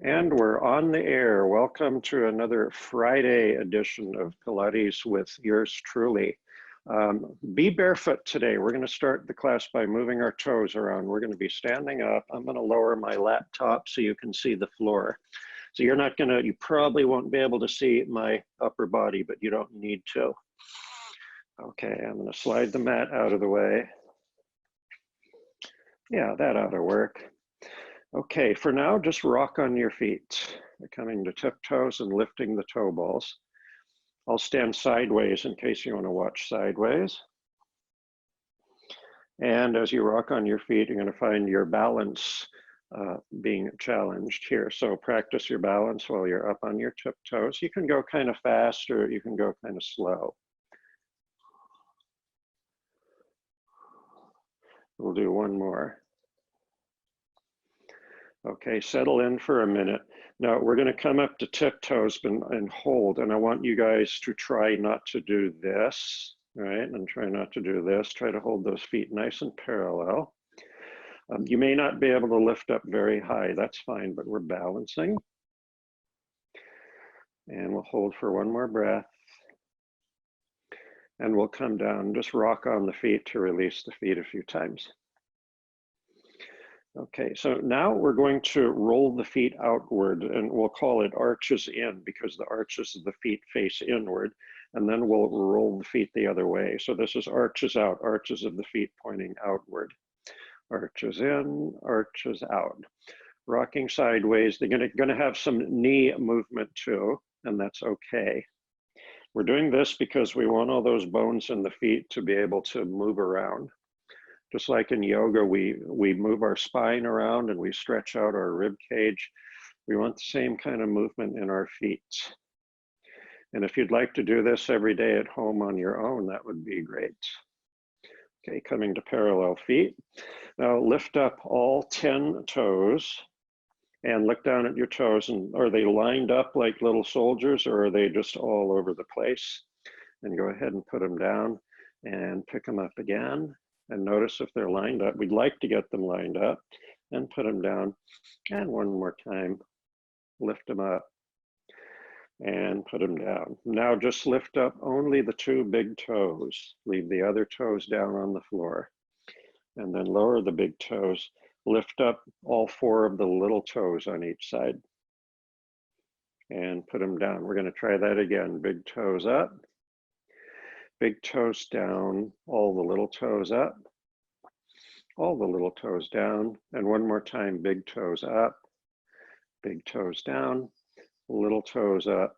And we're on the air. Welcome to another Friday edition of Pilates with yours truly. Be barefoot today. We're going to start the class by moving our toes around. We're going to be standing up. I'm going to lower my laptop so you can see the floor. So you probably won't be able to see my upper body, but you don't need to. Okay, I'm going to slide the mat out of the way. Yeah, that ought to work. Okay, for now, just rock on your feet, coming to tiptoes and lifting the toe balls. I'll stand sideways in case you want to watch sideways. And as you rock on your feet, you're going to find your balance being challenged here. So practice your balance while you're up on your tiptoes. You can go kind of fast or you can go kind of slow. We'll do one more. Okay, settle in for a minute. Now we're going to come up to tiptoes and hold, and I want you guys to try not to do this, right? And try not to do this. Try to hold those feet nice and parallel. You may not be able to lift up very high, that's fine, but we're balancing. And we'll hold for one more breath. And we'll come down, just rock on the feet to release the feet a few times. Okay, so now we're going to roll the feet outward, and we'll call it arches in because the arches of the feet face inward, and then we'll roll the feet the other way. So this is arches out, arches of the feet pointing outward. Arches in, arches out. Rocking sideways, they're gonna have some knee movement too, and that's okay. We're doing this because we want all those bones in the feet to be able to move around. Just like in yoga, we move our spine around and we stretch out our rib cage. We want the same kind of movement in our feet. And if you'd like to do this every day at home on your own, that would be great. Okay, coming to parallel feet. Now lift up all 10 toes and look down at your toes. And are they lined up like little soldiers, or are they just all over the place? And go ahead and put them down and pick them up again. And notice if they're lined up. We'd like to get them lined up, and put them down. And one more time, lift them up and put them down. Now just lift up only the 2 big toes. Leave the other toes down on the floor. And then lower the big toes. Lift up all 4 of the little toes on each side. And put them down. We're going to try that again. Big toes up. Big toes down, all the little toes up, all the little toes down, and one more time, big toes up, big toes down, little toes up,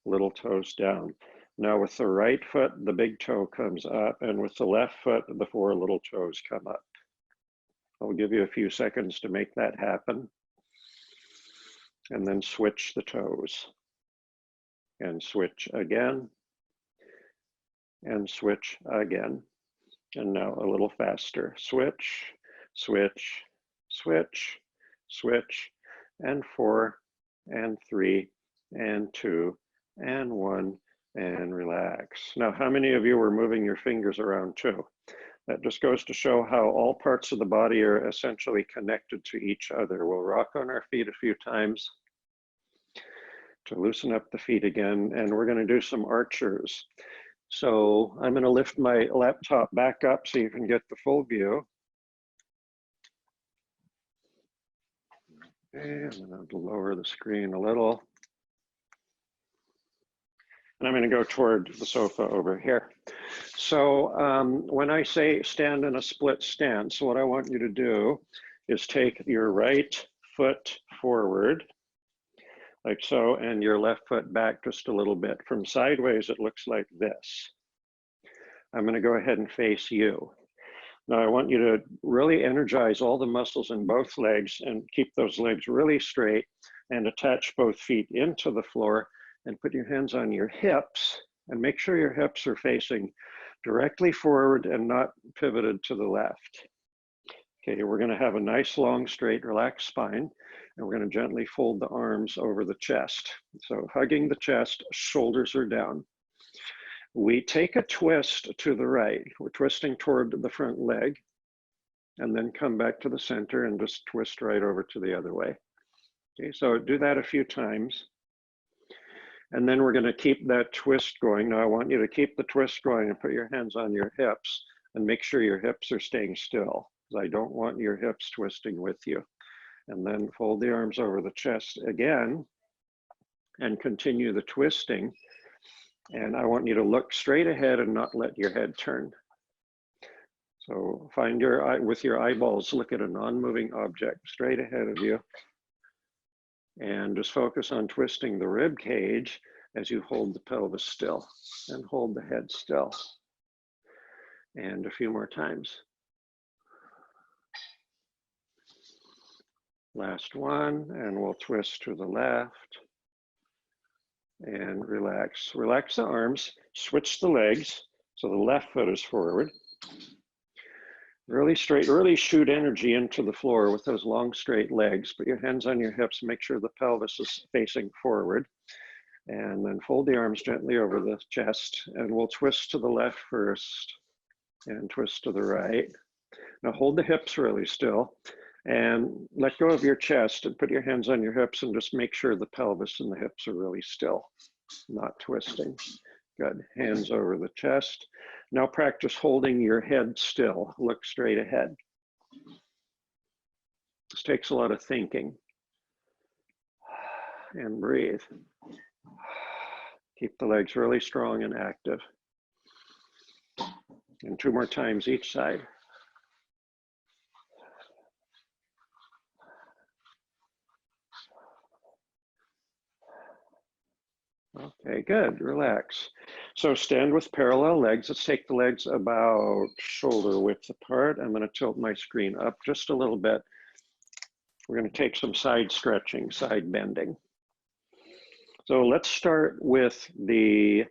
little toes down. Now with the right foot, the big toe comes up, and with the left foot, the 4 little toes come up. I'll give you a few seconds to make that happen. And then switch the toes. And switch again. And switch again. And now a little faster. Switch, switch, switch, switch, and 4, and 3, and 2, and 1, and relax. Now, how many of you were moving your fingers around too? That just goes to show how all parts of the body are essentially connected to each other. We'll rock on our feet a few times to loosen up the feet again, and we're going to do some archers. So I'm going to lift my laptop back up so you can get the full view. Okay, I'm going to lower the screen a little. And I'm going to go toward the sofa over here. So when I say stand in a split stance, what I want you to do is take your right foot forward, like so, and your left foot back just a little bit. From sideways, it looks like this. I'm going to go ahead and face you. Now I want you to really energize all the muscles in both legs and keep those legs really straight, and attach both feet into the floor, and put your hands on your hips, and make sure your hips are facing directly forward and not pivoted to the left. Okay, we're going to have a nice, long, straight, relaxed spine, and we're going to gently fold the arms over the chest. So hugging the chest, shoulders are down. We take a twist to the right. We're twisting toward the front leg, and then come back to the center and just twist right over to the other way. Okay, so do that a few times. And then we're going to keep that twist going. Now I want you to keep the twist going and put your hands on your hips and make sure your hips are staying still, because I don't want your hips twisting with you. And then fold the arms over the chest again and continue the twisting. And I want you to look straight ahead and not let your head turn. So find your eye with your eyeballs, look at a non-moving object straight ahead of you. And just focus on twisting the rib cage as you hold the pelvis still and hold the head still. And a few more times. Last one, and we'll twist to the left and relax. Relax the arms, switch the legs so the left foot is forward. Really straight, really shoot energy into the floor with those long straight legs. Put your hands on your hips, make sure the pelvis is facing forward. And then fold the arms gently over the chest, and we'll twist to the left first and twist to the right. Now hold the hips really still and let go of your chest and put your hands on your hips and just make sure the pelvis and the hips are really still, not twisting. Good, hands over the chest. Now practice holding your head still, look straight ahead. This takes a lot of thinking. And breathe. Keep the legs really strong and active. And 2 more times each side. Okay, good, relax. So stand with parallel legs. Let's take the legs about shoulder width apart. I'm gonna tilt my screen up just a little bit. We're gonna take some side stretching, side bending. So let's start with the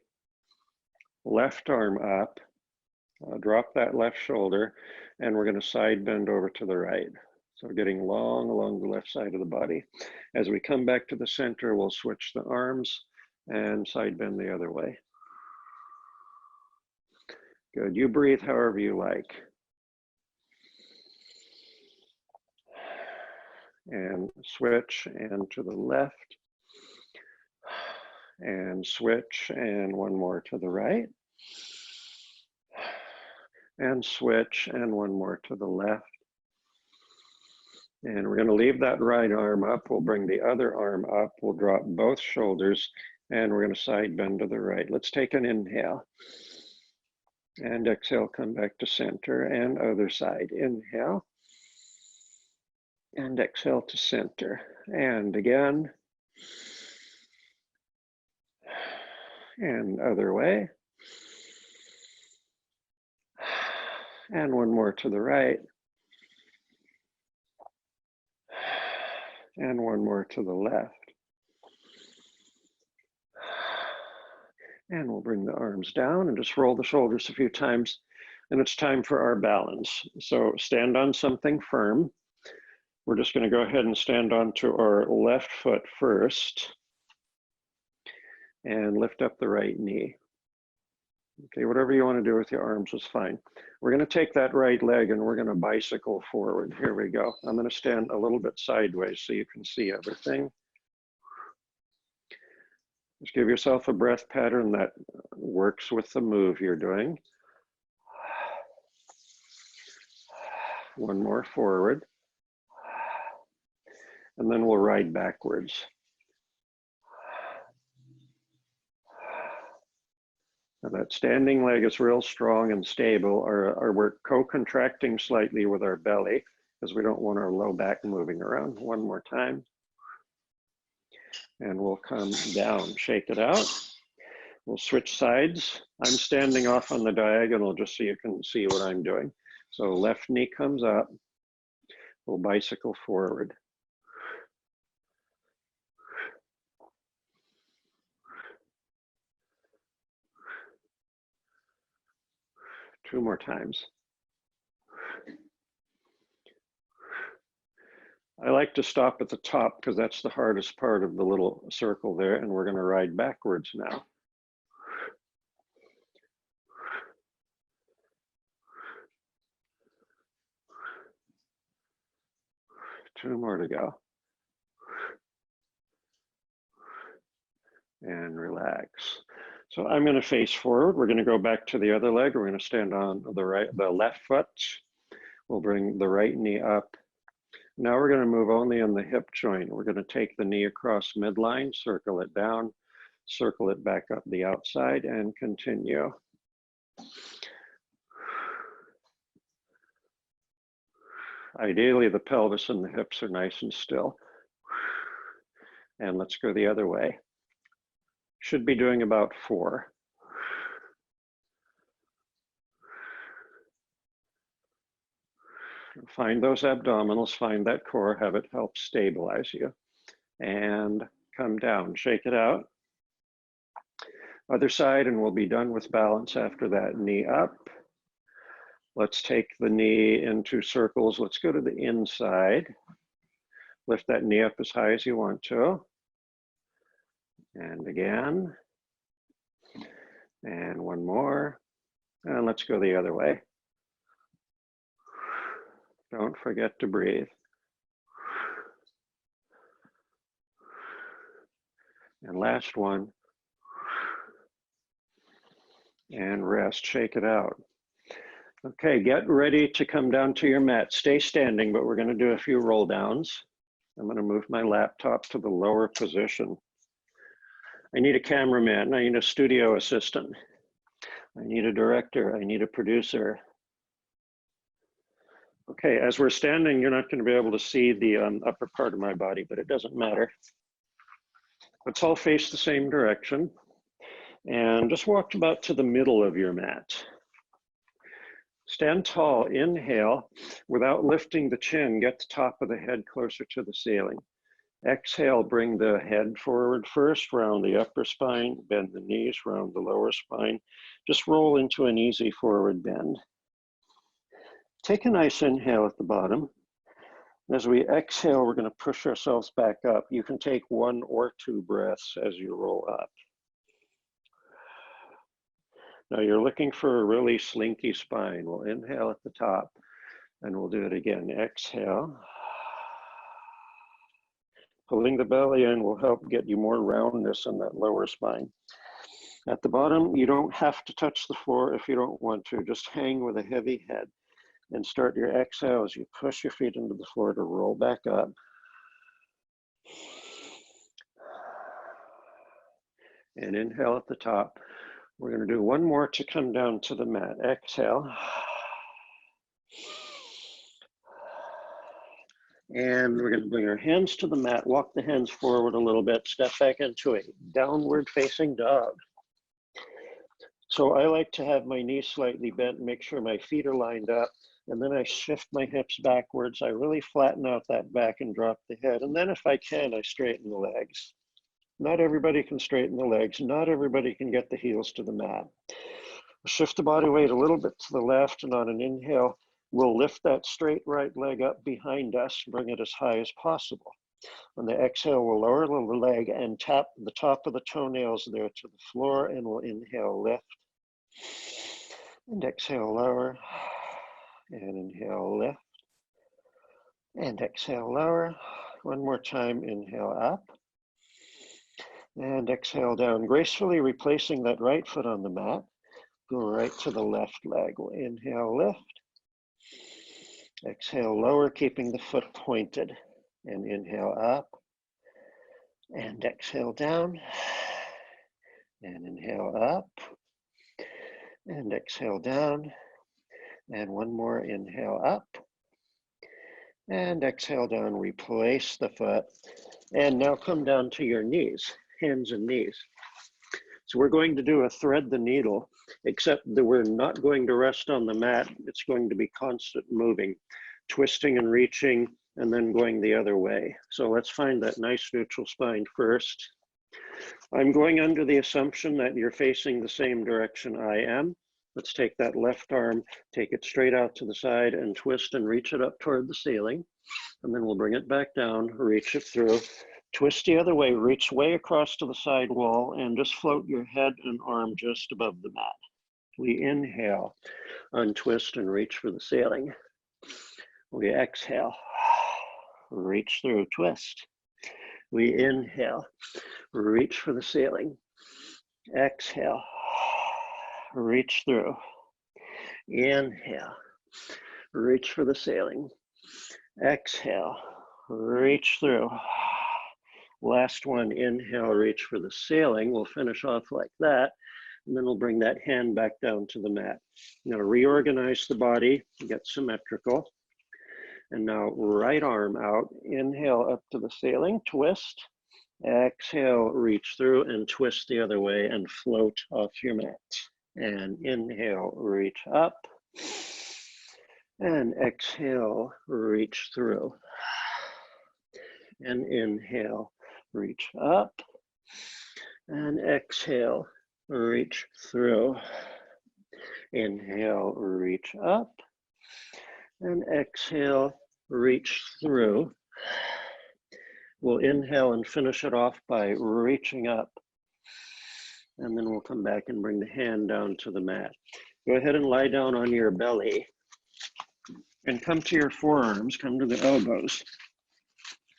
left arm up. Drop that left shoulder, and we're gonna side bend over to the right. So getting long along the left side of the body. As we come back to the center, we'll switch the arms and side bend the other way. Good, you breathe however you like. And switch and to the left. And switch and one more to the right. And switch and one more to the left. And we're going to leave that right arm up. We'll bring the other arm up. We'll drop both shoulders and we're going to side bend to the right. Let's take an inhale. And exhale, come back to center and other side. Inhale. And exhale to center. And again. And other way. And one more to the right. And one more to the left. And we'll bring the arms down and just roll the shoulders a few times. And it's time for our balance. So stand on something firm. We're just going to go ahead and stand onto our left foot first. And lift up the right knee. Okay, whatever you want to do with your arms is fine. We're going to take that right leg and we're going to bicycle forward. Here we go. I'm going to stand a little bit sideways so you can see everything. Just give yourself a breath pattern that works with the move you're doing. One more forward. And then we'll ride backwards. Now that standing leg is real strong and stable. We're co-contracting slightly with our belly because we don't want our low back moving around. One more time. And we'll come down, shake it out. We'll switch sides. I'm standing off on the diagonal just so you can see what I'm doing. So left knee comes up. We'll bicycle forward. Two more times. I like to stop at the top because that's the hardest part of the little circle there, and we're going to ride backwards now. Two more to go. and relax. So I'm going to face forward. We're going to go back to the other leg. We're going to stand on the left foot. We'll bring the right knee up. Now we're going to move only on the hip joint. We're going to take the knee across midline, circle it down, circle it back up the outside, and continue. Ideally, the pelvis and the hips are nice and still. And let's go the other way. Should be doing about 4. Find those abdominals, find that core, have it help stabilize you. And come down, shake it out. Other side, and we'll be done with balance after that. Knee up. Let's take the knee into circles. Let's go to the inside. Lift that knee up as high as you want to. And again. And one more. And let's go the other way. Don't forget to breathe. And last one. And rest, shake it out. Okay, get ready to come down to your mat. Stay standing, but we're going to do a few roll downs. I'm going to move my laptop to the lower position. I need a cameraman. I need a studio assistant. I need a director. I need a producer. Okay, as we're standing, you're not going to be able to see the upper part of my body, but it doesn't matter. Let's all face the same direction. And just walk about to the middle of your mat. Stand tall, inhale, without lifting the chin, get the top of the head closer to the ceiling. Exhale, bring the head forward first, round the upper spine, bend the knees, round the lower spine. Just roll into an easy forward bend. Take a nice inhale at the bottom. As we exhale, we're going to push ourselves back up. You can take 1 or 2 breaths as you roll up. Now you're looking for a really slinky spine. We'll inhale at the top and we'll do it again. Exhale. Pulling the belly in will help get you more roundness in that lower spine. At the bottom, you don't have to touch the floor if you don't want to. Just hang with a heavy head and start your exhale as you push your feet into the floor to roll back up. And inhale at the top. We're going to do 1 more to come down to the mat. Exhale. And we're going to bring our hands to the mat, walk the hands forward a little bit, step back into a downward facing dog. So I like to have my knees slightly bent, make sure my feet are lined up, and then I shift my hips backwards. I really flatten out that back and drop the head. And then if I can, I straighten the legs. Not everybody can straighten the legs. Not everybody can get the heels to the mat. Shift the body weight a little bit to the left, and on an inhale, we'll lift that straight right leg up behind us and bring it as high as possible. On the exhale, we'll lower the leg and tap the top of the toenails there to the floor, and we'll inhale, lift. And exhale, lower. And inhale, lift. And exhale, lower. 1 more time, inhale, up. And exhale down, gracefully replacing that right foot on the mat. Go right to the left leg. We'll inhale, lift. Exhale, lower, keeping the foot pointed. And inhale, up. And exhale, down. And inhale, up. And exhale, down. And 1 more, inhale, up. And exhale, down, replace the foot. And now come down to your knees. Hands and knees. So we're going to do a thread the needle, except that we're not going to rest on the mat. It's going to be constant moving, twisting and reaching, and then going the other way. So let's find that nice neutral spine first. I'm going under the assumption that you're facing the same direction I am. Let's take that left arm, take it straight out to the side and twist and reach it up toward the ceiling. And then we'll bring it back down, reach it through. Twist the other way, reach way across to the side wall, and just float your head and arm just above the mat. We inhale, untwist and reach for the ceiling. We exhale, reach through, twist. We inhale, reach for the ceiling. Exhale, reach through. Inhale, reach for the ceiling. Exhale, reach through. Last one, inhale, reach for the ceiling. We'll finish off like that, and then we'll bring that hand back down to the mat. I'm going to reorganize the body, get symmetrical. And now right arm out, inhale up to the ceiling, twist. Exhale, reach through and twist the other way and float off your mat. And inhale, reach up. And exhale, reach through. And inhale, reach up. And exhale, reach through. Inhale, reach up. And exhale, reach through. We'll inhale and finish it off by reaching up. And then we'll come back and bring the hand down to the mat. Go ahead and lie down on your belly and come to your forearms, come to the elbows.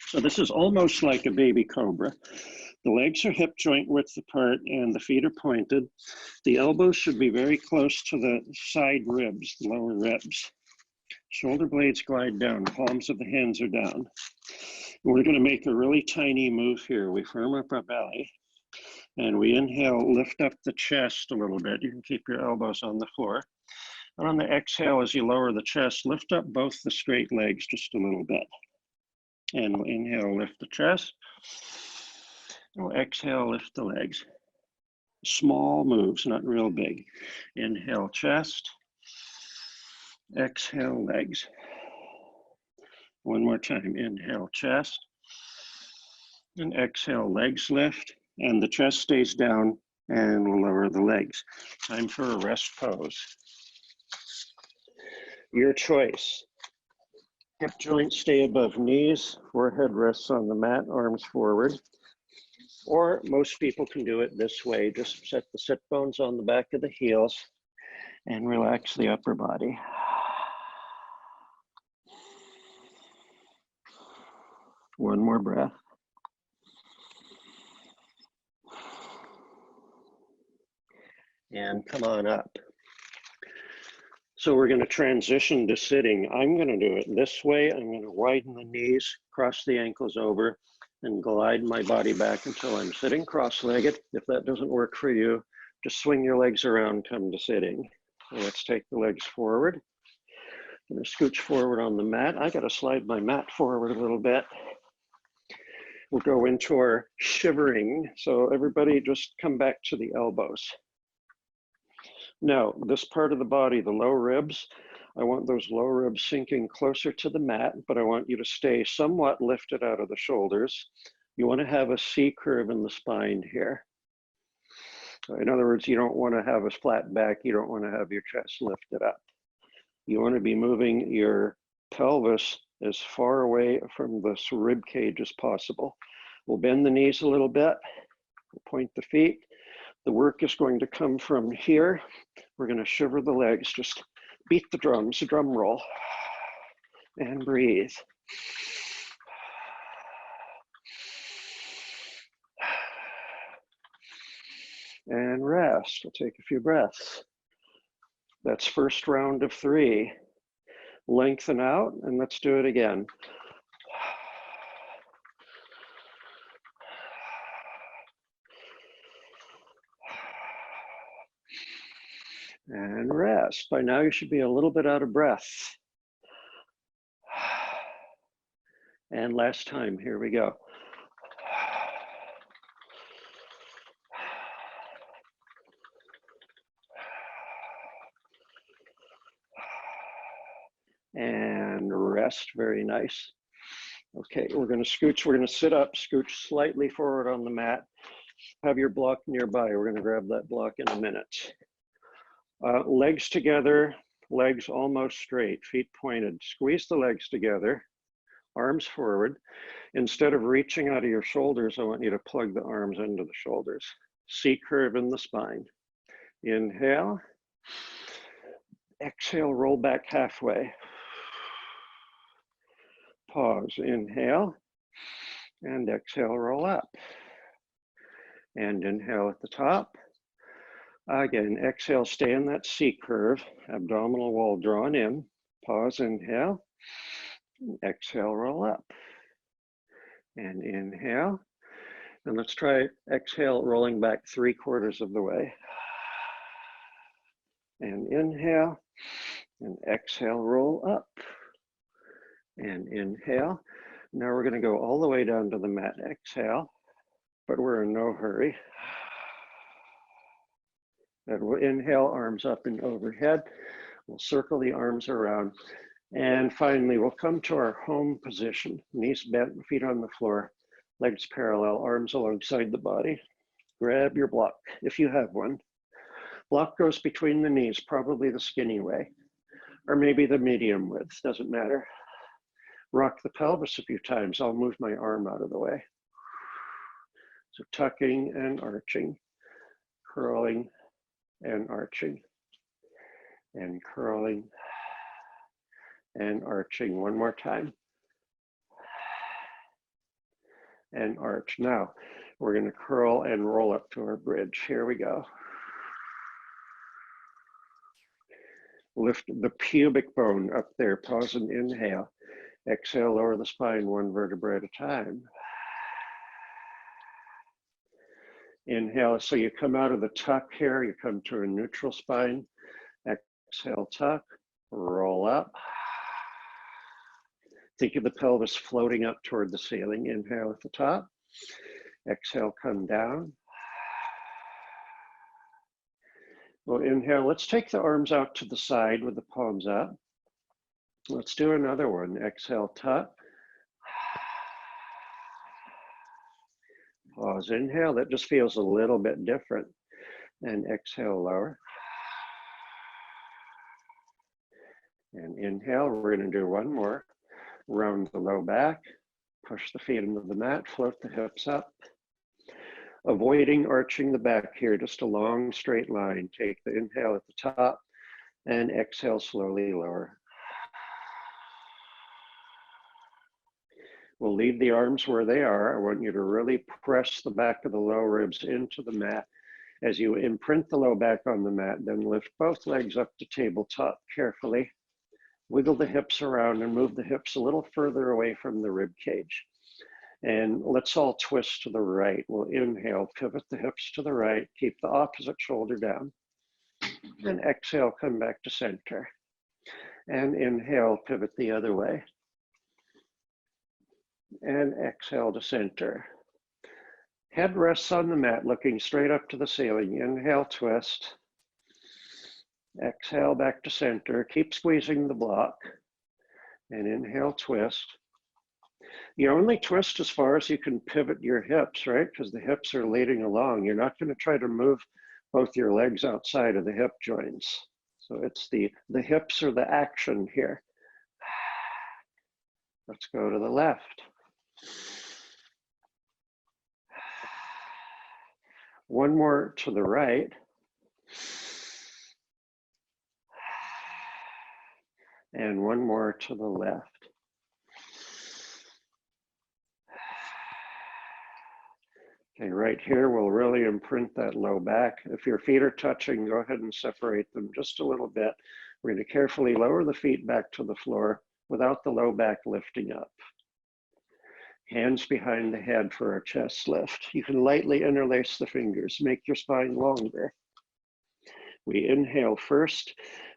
So this is almost like a baby cobra. The legs are hip joint width apart and the feet are pointed. The elbows should be very close to the side ribs, the lower ribs. Shoulder blades glide down, palms of the hands are down. We're going to make a really tiny move here. We firm up our belly and we inhale, lift up the chest a little bit. You can keep your elbows on the floor. And on the exhale, as you lower the chest, lift up both the straight legs just a little bit. And we'll inhale, lift the chest. And we'll exhale, lift the legs. Small moves, not real big. Inhale, chest. Exhale, legs. One more time, inhale, chest. And exhale, legs lift. And the chest stays down and we'll lower the legs. Time for a rest pose. Your choice. Hip joints stay above knees, forehead rests on the mat, arms forward. Or most people can do it this way. Just set the sit bones on the back of the heels and relax the upper body. One more breath. And come on up. So we're going to transition to sitting. I'm going to do it this way. I'm going to widen the knees, cross the ankles over, and glide my body back until I'm sitting cross-legged. If that doesn't work for you, just swing your legs around, come to sitting. So let's take the legs forward. I'm going to scooch forward on the mat. I got to slide my mat forward a little bit. We'll go into our shivering. So everybody just come back to the elbows. Now, this part of the body, the low ribs, I want those low ribs sinking closer to the mat, but I want you to stay somewhat lifted out of the shoulders. You want to have a C curve in the spine here. So in other words, you don't want to have a flat back. You don't want to have your chest lifted up. You want to be moving your pelvis as far away from this rib cage as possible. We'll bend the knees a little bit. We'll point the feet. The work is going to come from here. We're going to shiver the legs. Just beat the drums, a drum roll, and breathe. And rest. We'll take a few breaths. That's first round of 3. Lengthen out, and let's do it again. And rest. By now you should be a little bit out of breath. And last time, here we go. And rest, very nice. Okay, we're going to scooch, we're going to sit up, scooch slightly forward on the mat. Have your block nearby. We're going to grab that block in a minute. Legs together, legs almost straight, feet pointed. Squeeze the legs together, arms forward. Instead of reaching out of your shoulders, I want you to plug the arms into the shoulders. C curve in the spine. Inhale. Exhale, roll back halfway. Pause, inhale. And exhale, roll up. And inhale at the top. Again, exhale, stay in that C curve, abdominal wall drawn in. Pause, inhale. Exhale, roll up. And inhale. And let's try exhale, rolling back 3/4 of the way. And inhale. And exhale, roll up. And inhale. Now we're going to go all the way down to the mat. Exhale, but we're in no hurry. And we'll inhale, arms up and overhead. We'll circle the arms around. And finally, we'll come to our home position. Knees bent, feet on the floor, legs parallel, arms alongside the body. Grab your block, if you have one. Block goes between the knees, probably the skinny way, or maybe the medium width, doesn't matter. Rock the pelvis a few times. I'll move my arm out of the way. So tucking and arching, curling and arching, and curling and arching. One more time. And arch. Now, we're going to curl and roll up to our bridge. Here we go. Lift the pubic bone up there. Pause and inhale. Exhale, lower the spine 1 vertebra at a time. Inhale, so you come out of the tuck here, you come to a neutral spine. Exhale, tuck, roll up. Think of the pelvis floating up toward the ceiling. Inhale at the top. Exhale, come down. We'll inhale. Let's take the arms out to the side with the palms up. Let's do another one. Exhale, tuck. Pause, inhale. That just feels a little bit different. And exhale, lower. And inhale. We're going to do one more. Round the low back. Push the feet into the mat. Float the hips up. Avoiding arching the back here. Just a long straight line. Take the inhale at the top. And exhale, slowly lower. We'll leave the arms where they are. I want you to really press the back of the low ribs into the mat. As you imprint the low back on the mat, then lift both legs up to tabletop carefully. Wiggle the hips around and move the hips a little further away from the rib cage. And let's all twist to the right. We'll inhale, pivot the hips to the right, keep the opposite shoulder down. And exhale, come back to center. And inhale, pivot the other way. And exhale to center. Head rests on the mat, looking straight up to the ceiling. Inhale, twist. Exhale, back to center. Keep squeezing the block. And inhale, twist. You only twist as far as you can pivot your hips, right? Because the hips are leading along. You're not going to try to move both your legs outside of the hip joints. So it's the hips are the action here. Let's go to the left. One more to the right. And one more to the left. Okay, right here, we'll really imprint that low back. If your feet are touching, go ahead and separate them just a little bit. We're going to carefully lower the feet back to the floor without the low back lifting up. Hands behind the head for our chest lift. You can lightly interlace the fingers, make your spine longer. We inhale first.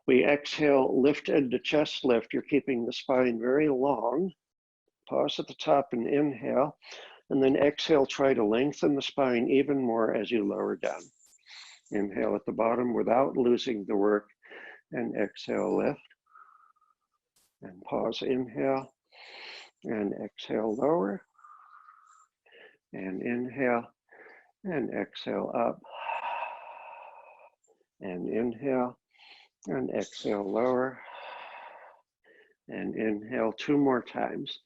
We exhale, lift into chest lift. You're keeping the spine very long. Pause at the top and inhale. And then exhale, try to lengthen the spine even more as you lower down. Inhale at the bottom without losing the work. And exhale, lift. And pause, inhale. And exhale, lower. And inhale. And exhale, up. And inhale. And exhale, lower. And inhale 2 more times.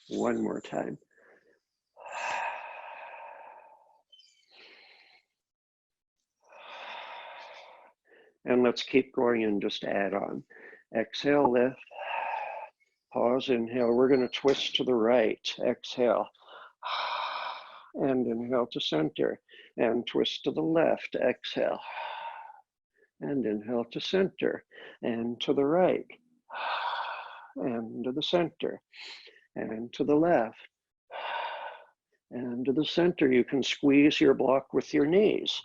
One more time. And let's keep going and just add on. Exhale, lift. Pause, inhale. We're going to twist to the right. Exhale. And inhale to center. And twist to the left. Exhale. And inhale to center. And to the right. And to the center. And to the left. And to the center. You can squeeze your block with your knees.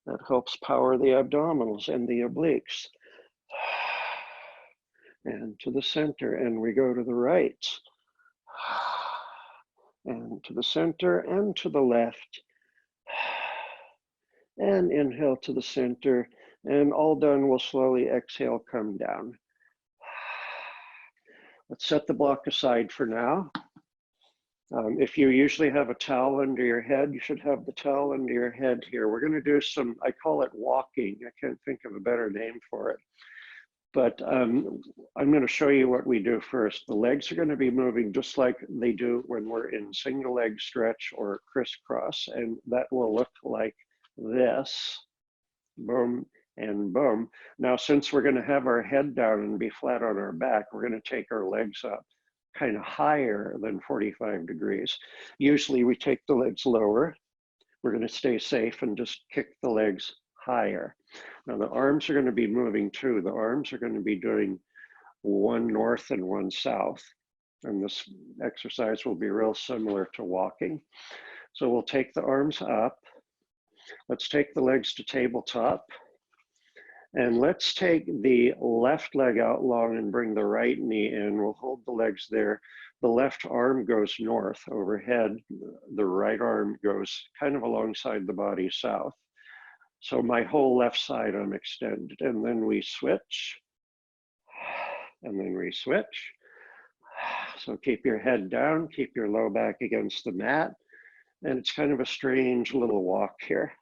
That helps power the abdominals and the obliques. And to the center, and we go to the right. And to the center, and to the left. And inhale to the center, and all done, we'll slowly exhale, come down. Let's set the block aside for now. If you usually have a towel under your head, you should have the towel under your head here. We're going to do some, I call it walking. I can't think of a better name for it. But I'm going to show you what we do first. The legs are going to be moving just like they do when we're in single leg stretch or crisscross. And that will look like this. Boom and boom. Now, since we're going to have our head down and be flat on our back, we're going to take our legs up kind of higher than 45 degrees. Usually we take the legs lower. We're going to stay safe and just kick the legs higher. Now the arms are going to be moving too. The arms are going to be doing one north and one south. And this exercise will be real similar to walking. So we'll take the arms up. Let's take the legs to tabletop. And let's take the left leg out long and bring the right knee in. We'll hold the legs there. The left arm goes north overhead. The right arm goes kind of alongside the body south. So my whole left side I'm extended. And then we switch. And then we switch. So keep your head down, keep your low back against the mat. And it's kind of a strange little walk here.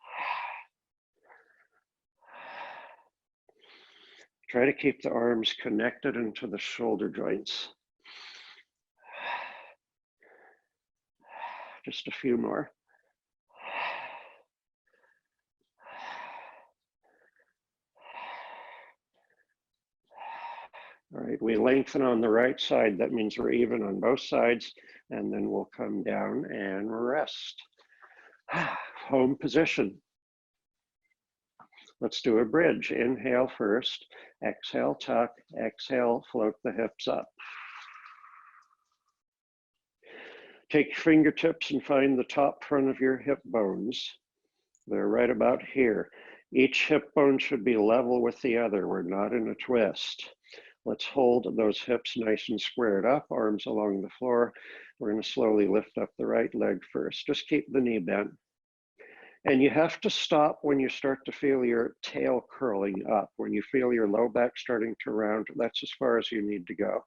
Try to keep the arms connected into the shoulder joints. Just a few more. All right, we lengthen on the right side. That means we're even on both sides. And then we'll come down and rest. Home position. Let's do a bridge. Inhale first. Exhale, tuck. Exhale, float the hips up. Take your fingertips and find the top front of your hip bones. They're right about here. Each hip bone should be level with the other. We're not in a twist. Let's hold those hips nice and squared up, arms along the floor. We're going to slowly lift up the right leg first. Just keep the knee bent. And you have to stop when you start to feel your tail curling up. When you feel your low back starting to round, that's as far as you need to go.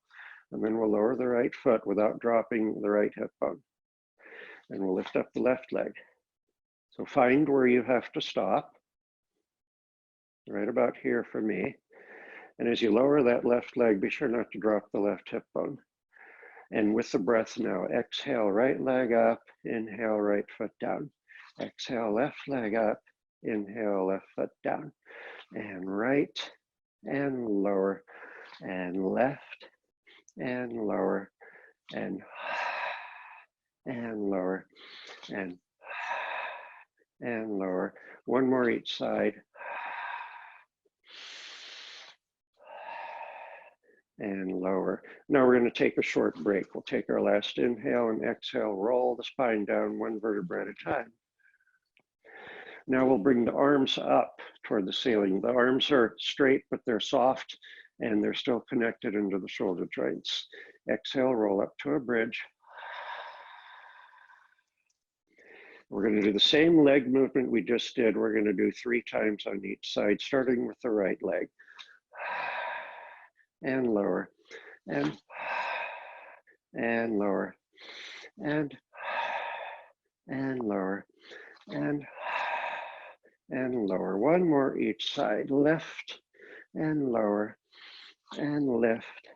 And then we'll lower the right foot without dropping the right hip bone. And we'll lift up the left leg. So find where you have to stop. Right about here for me. And as you lower that left leg, be sure not to drop the left hip bone. And with the breath now, exhale, right leg up, inhale, right foot down. Exhale, left leg up, inhale, left foot down. And right and lower and left and lower and lower and lower. One more each side. And lower. Now we're going to take a short break. We'll take our last inhale and exhale, roll the spine down one vertebra at a time. Now we'll bring the arms up toward the ceiling. The arms are straight, but they're soft and they're still connected into the shoulder joints. Exhale, roll up to a bridge. We're going to do the same leg movement we just did. We're going to do 3 times on each side, starting with the right leg. And lower, and lower, and lower, and lower. One more each side. Lift and lower, and lift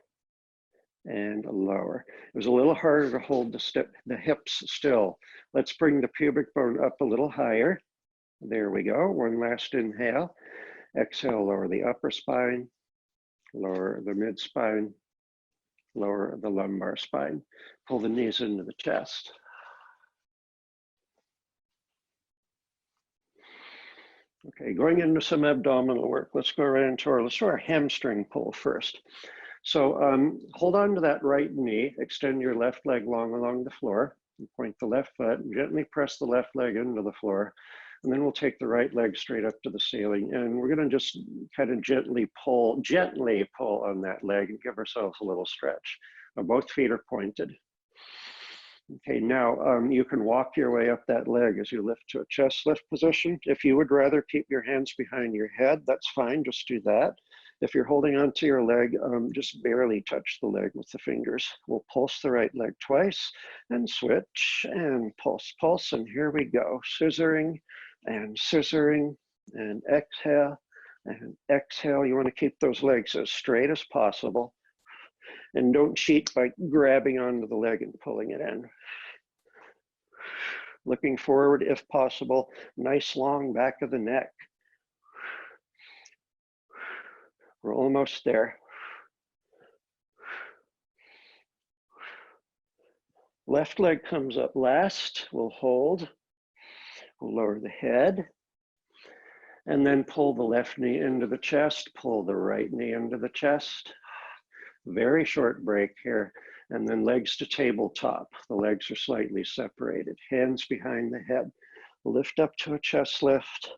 and lower. It was a little harder to hold the hips still. Let's bring the pubic bone up a little higher. There we go. One last inhale. Exhale, lower the upper spine, lower the mid spine, lower the lumbar spine. Pull the knees into the chest. Okay, going into some abdominal work. Let's go right into let's do our hamstring pull first. So hold on to that right knee, extend your left leg long along the floor, and point the left foot, and gently press the left leg into the floor. And then we'll take the right leg straight up to the ceiling. And we're gonna just kind of gently pull on that leg and give ourselves a little stretch. Now, both feet are pointed. Okay, now you can walk your way up that leg as you lift to a chest lift position. If you would rather keep your hands behind your head, that's fine, just do that. If you're holding onto your leg, just barely touch the leg with the fingers. We'll pulse the right leg twice and switch and pulse, pulse, and here we go. Scissoring and exhale and exhale. You want to keep those legs as straight as possible. And don't cheat by grabbing onto the leg and pulling it in. Looking forward if possible, nice long back of the neck. We're almost there. Left leg comes up last, we'll hold. We'll lower the head. And then pull the left knee into the chest, pull the right knee into the chest. Very short break here, and then legs to tabletop. The legs are slightly separated. Hands behind the head. Lift up to a chest lift.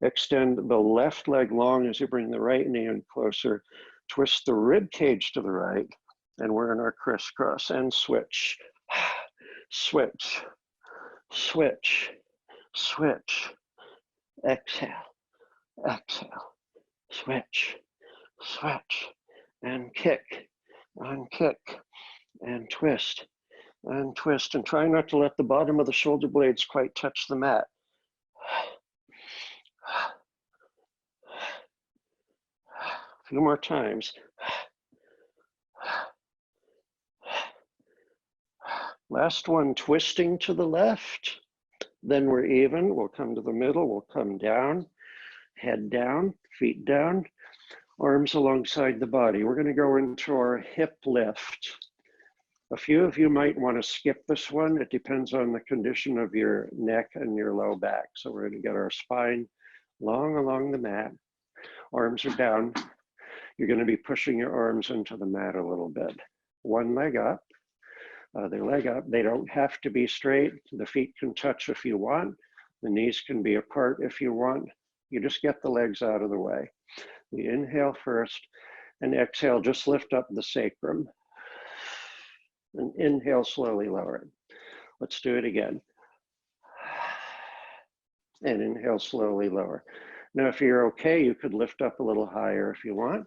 Extend the left leg long as you bring the right knee in closer. Twist the rib cage to the right, and we're in our crisscross. And switch, switch, switch, switch. Exhale, exhale, switch, switch. And kick, and twist, and twist. And try not to let the bottom of the shoulder blades quite touch the mat. A few more times. Last one, twisting to the left. Then we're even. We'll come to the middle. We'll come down, head down, feet down. Arms alongside the body. We're going to go into our hip lift. A few of you might want to skip this one. It depends on the condition of your neck and your low back. So we're going to get our spine long along the mat. Arms are down. You're going to be pushing your arms into the mat a little bit. One leg up, other leg up. They don't have to be straight. The feet can touch if you want. The knees can be apart if you want. You just get the legs out of the way. We inhale first and exhale, just lift up the sacrum. And inhale, slowly lower it. Let's do it again. And inhale, slowly lower. Now, if you're okay, you could lift up a little higher if you want.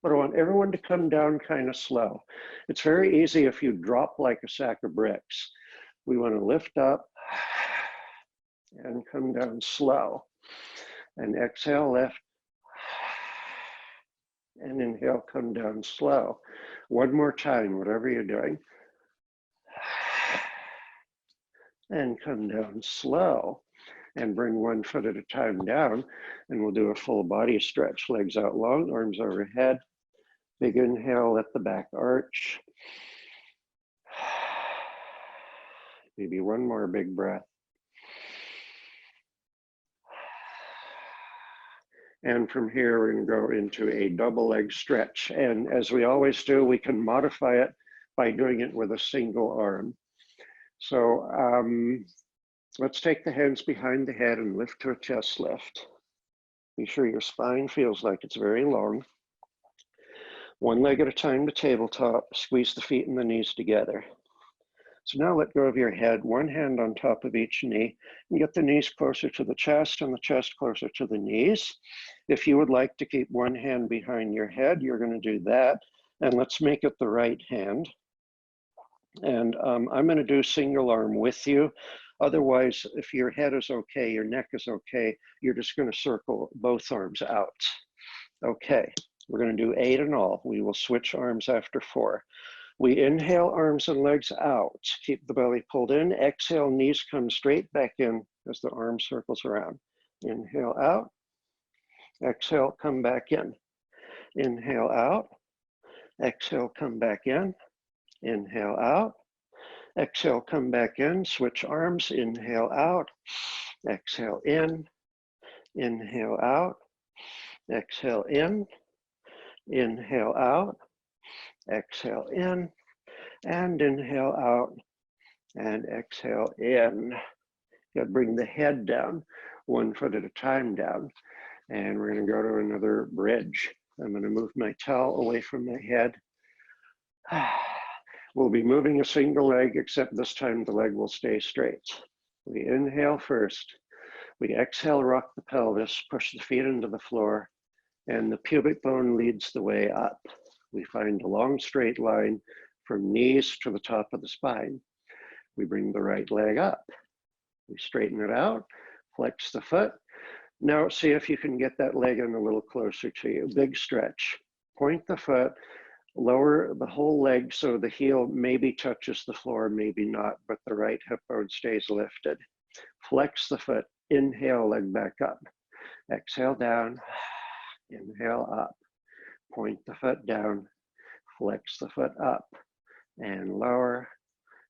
But I want everyone to come down kind of slow. It's very easy if you drop like a sack of bricks. We want to lift up and come down slow. And exhale, lift. And inhale, come down slow. One more time, whatever you're doing. And come down slow. And bring one foot at a time down. And we'll do a full body stretch. Legs out long, arms overhead. Big inhale, let the back arch. Maybe one more big breath. And from here, we're going to go into a double leg stretch. And as we always do, we can modify it by doing it with a single arm. So let's take the hands behind the head and lift to a chest lift. Be sure your spine feels like it's very long. One leg at a time to tabletop. Squeeze the feet and the knees together. So now let go of your head, one hand on top of each knee, and get the knees closer to the chest and the chest closer to the knees. If you would like to keep one hand behind your head, you're going to do that. And let's make it the right hand. And I'm going to do single arm with you. Otherwise, if your head is okay, your neck is okay, you're just going to circle both arms out. Okay, we're going to do 8 in all. We will switch arms after 4. We inhale, arms and legs out. Keep the belly pulled in. Exhale, knees come straight back in as the arm circles around. Inhale out. Exhale, come back in. Inhale out. Exhale, come back in. Inhale out. Exhale, come back in. Switch arms. Inhale out. Exhale in. Inhale out. Exhale in. Inhale out. Exhale in. And inhale out. And exhale in. You bring the head down, 1 foot at a time down. And we're going to go to another bridge. I'm going to move my towel away from my head. We'll be moving a single leg, except this time the leg will stay straight. We inhale first. We exhale, rock the pelvis, push the feet into the floor, and the pubic bone leads the way up. We find a long straight line from knees to the top of the spine. We bring the right leg up. We straighten it out, flex the foot. Now see if you can get that leg in a little closer to you. Big stretch. Point the foot, lower the whole leg so the heel maybe touches the floor, maybe not, but the right hip bone stays lifted. Flex the foot, inhale, leg back up. Exhale down, inhale up. Point the foot down, flex the foot up and lower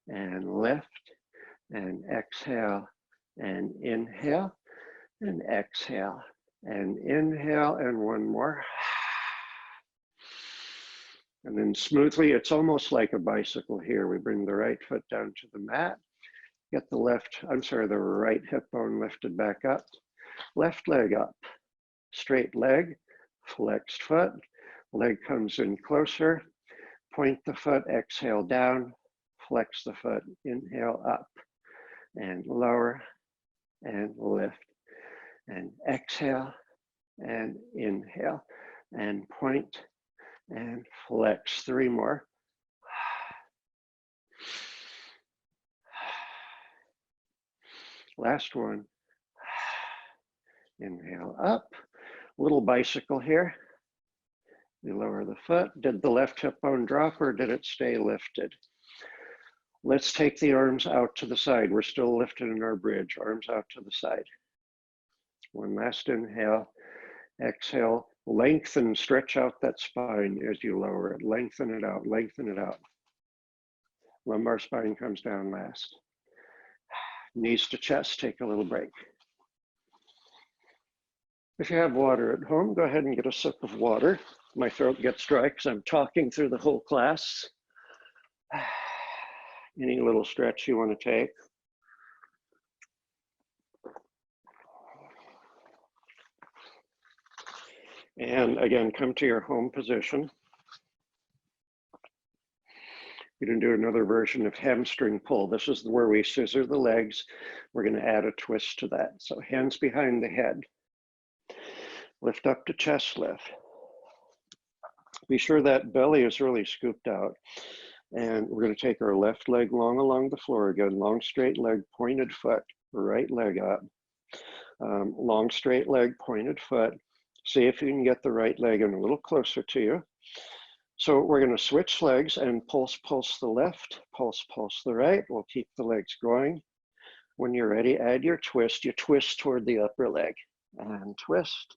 and lift and exhale and inhale and exhale and inhale and one more. And then smoothly, it's almost like a bicycle here. We bring the right foot down to the mat, get the the right hip bone lifted back up, left leg up, straight leg, flexed foot, leg comes in closer, point the foot, exhale down, flex the foot, inhale up and lower and lift and exhale and inhale and point and flex. 3 more. Last one. Inhale up. Little bicycle here. We lower the foot. Did the left hip bone drop or did it stay lifted? Let's take the arms out to the side. We're still lifted in our bridge. Arms out to the side. One last inhale. Exhale. Lengthen, stretch out that spine as you lower it. Lengthen it out, lengthen it out. Lumbar spine comes down last. Knees to chest, take a little break. If you have water at home, go ahead and get a sip of water. My throat gets dry because I'm talking through the whole class. Any little stretch you want to take. And again, come to your home position. You're going to do another version of hamstring pull. This is where we scissor the legs. We're going to add a twist to that. So hands behind the head. Lift up to chest lift. Be sure that belly is really scooped out. And we're going to take our left leg long along the floor again. Long straight leg, pointed foot. Right leg up. Long straight leg, pointed foot. See if you can get the right leg in a little closer to you. So we're going to switch legs and pulse the left, pulse the right. We'll keep the legs going. When you're ready, add your twist. You twist toward the upper leg and twist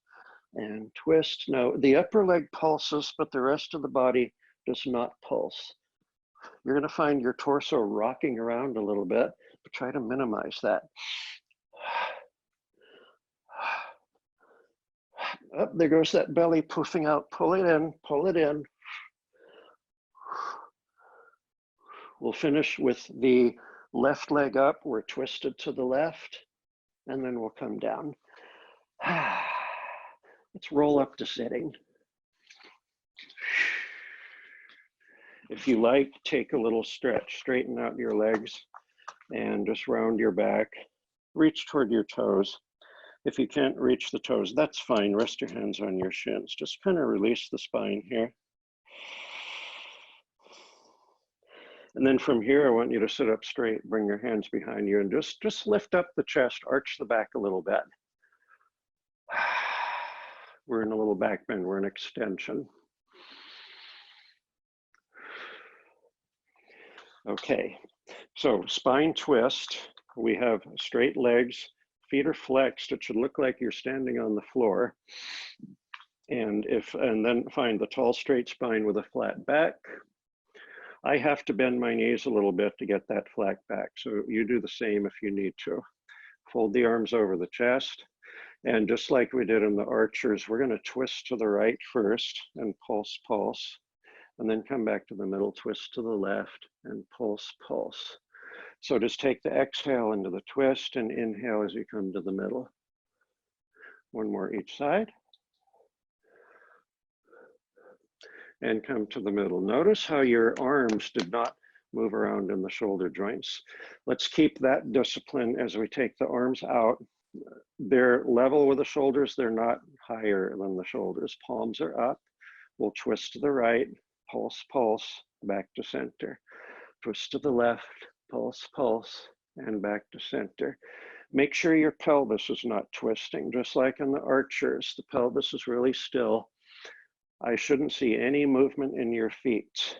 and twist. Now the upper leg pulses, but the rest of the body does not pulse. You're going to find your torso rocking around a little bit, but try to minimize that. Up there goes that belly poofing out. Pull it in, pull it in. We'll finish with the left leg up. We're twisted to the left, and then we'll come down. Let's roll up to sitting. If you like, take a little stretch. Straighten out your legs and just round your back. Reach toward your toes. If you can't reach the toes, that's fine. Rest your hands on your shins. Just kind of release the spine here. And then from here, I want you to sit up straight, bring your hands behind you, and just lift up the chest, arch the back a little bit. We're in a little back bend, we're in extension. Okay, so spine twist. We have straight legs, feet are flexed. It should look like you're standing on the floor. And then find the tall, straight spine with a flat back. I have to bend my knees a little bit to get that flat back. So you do the same if you need to. Fold the arms over the chest. And just like we did in the archers, we're going to twist to the right first and pulse, pulse. And then come back to the middle, twist to the left and pulse, pulse. So just take the exhale into the twist and inhale as you come to the middle. One more each side. And come to the middle. Notice how your arms did not move around in the shoulder joints. Let's keep that discipline as we take the arms out. They're level with the shoulders. They're not higher than the shoulders. Palms are up. We'll twist to the right, pulse, pulse, back to center. Twist to the left, pulse, pulse, and back to center. Make sure your pelvis is not twisting. Just like in the archers, the pelvis is really still. I shouldn't see any movement in your feet.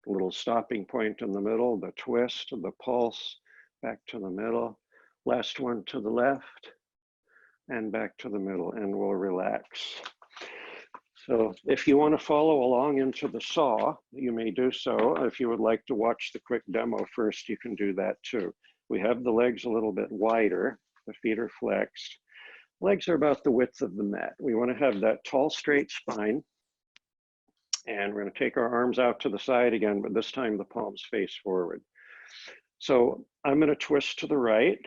A little stopping point in the middle, the twist, the pulse, back to the middle. Last one to the left and back to the middle, and we'll relax. So if you want to follow along into the saw, you may do so. If you would like to watch the quick demo first, you can do that too. We have the legs a little bit wider. The feet are flexed. Legs are about the width of the mat. We want to have that tall, straight spine. And we're going to take our arms out to the side again, but this time the palms face forward. So I'm going to twist to the right.